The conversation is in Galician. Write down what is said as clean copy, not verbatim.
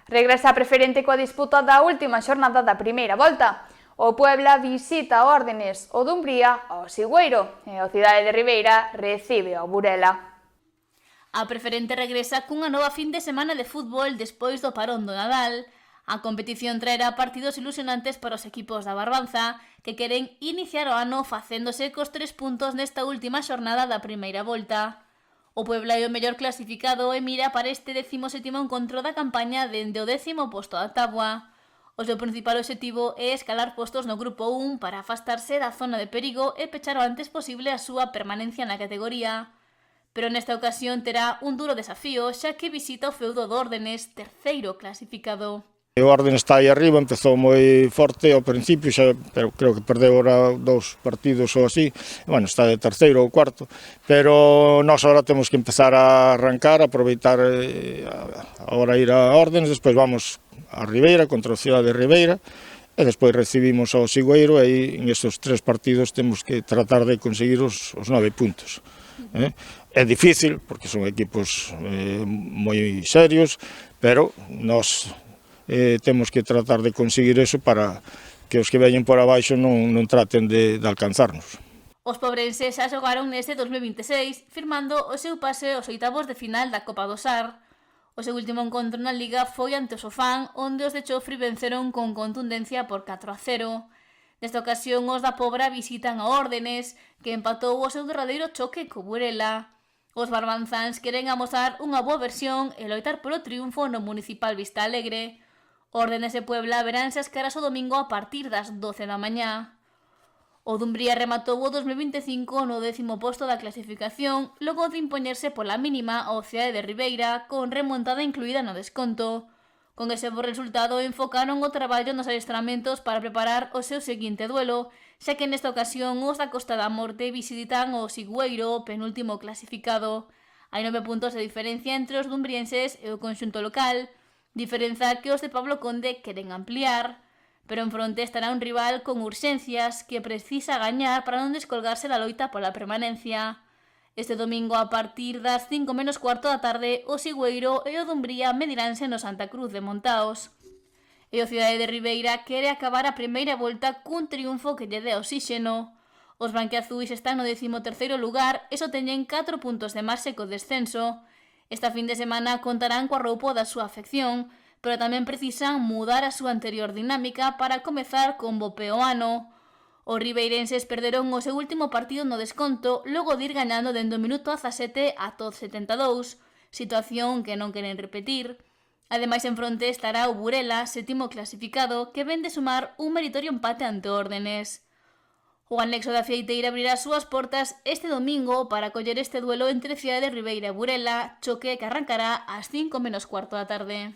Regresa a Preferente coa disputa da última xornada da primeira volta. O Puebla visita Órdenes, o Dumbría ao Sigüeiro e o Cidade de Ribeira recibe ao Burela. A Preferente regresa cunha nova fin de semana de fútbol despois do parón do Nadal. A competición traerá partidos ilusionantes para os equipos da Barbanza, que queren iniciar o ano facéndose cos 3 puntos nesta última xornada da primeira volta. O Puebla é o mellor clasificado e mira para este 17º encontro da campaña dende o 10º posto da táboa. O seu principal obxectivo é escalar postos no grupo 1 para afastarse da zona de perigo e pechar o antes posible a súa permanencia na categoría. Pero nesta ocasión terá un duro desafío, xa que visita o feudo de Órdenes, terceiro clasificado. O Orden está aí arriba, empezou moi forte ao principio, pero creo que perdeu ahora 2 partidos ou así, bueno, está de terceiro ou cuarto, pero nós agora temos que empezar a arrancar, aproveitar agora ir a Ordenes, despois vamos a Ribeira, contra a Cidade de Ribeira, e despois recibimos ao Sigüeiro, e aí en estes 3 partidos temos que tratar de conseguir os 9 puntos. É difícil, porque son equipos moi serios, pero nós temos que tratar de conseguir eso para que os que veñen por abaixo non traten de alcanzarnos. Os pobrenses xa xogaron neste 2026, firmando o seu pase aos oitavos de final da Copa do Sar. O seu último encontro na Liga foi ante o Sofán, onde os de Chofri venceron con contundencia por 4-0. Nesta ocasión, os da Pobra visitan a Órdenes, que empatou o seu derradeiro choque co Burela. Os barbanzáns queren amosar unha boa versión e loitar polo triunfo no Municipal Vista Alegre. Órdenes e Puebla veránse as caras o domingo a partir das 12 da mañá. O Dumbría rematou o 2025 no 10º posto da clasificación, logo de impoñerse pola mínima ao Cidade de Ribeira, con remontada incluída no desconto. Con ese bo resultado enfocaron o traballo nos adestramentos para preparar o seu seguinte duelo, xa que nesta ocasión os da Costa da Morte visitan o Sigüeiro, penúltimo clasificado. Hai 9 puntos de diferencia entre os dumbrienses e o conxunto local, diferenza que os de Pablo Conde queren ampliar, pero en fronte estará un rival con urxencias que precisa gañar para non descolgarse da loita pola permanencia. Este domingo a partir das 5 menos cuarto da tarde o Sigüeiro e o Dumbría mediránse no Santa Cruz de Montaos. E o Cidade de Ribeira quere acabar a primeira volta cun triunfo que lle dé oxíxeno. Os branquiazuis están no 13º lugar e só teñen 4 puntos de marxe co descenso. Esta fin de semana contarán coa roupa da súa afección, pero tamén precisan mudar a súa anterior dinámica para comezar con bo pé o ano. Os ribeirenses perderon o seu último partido no desconto logo de ir gañando dende o minuto 17 ata o 72, situación que non queren repetir. Ademais, en fronte estará o Burela, 7º clasificado, que ven de sumar un meritorio empate ante Órdenes. O anexo da Fieiteira abrirá as súas portas este domingo para acoller este duelo entre Cidade de Ribeira e Burela, choque que arrancará ás 5 menos cuarto da tarde.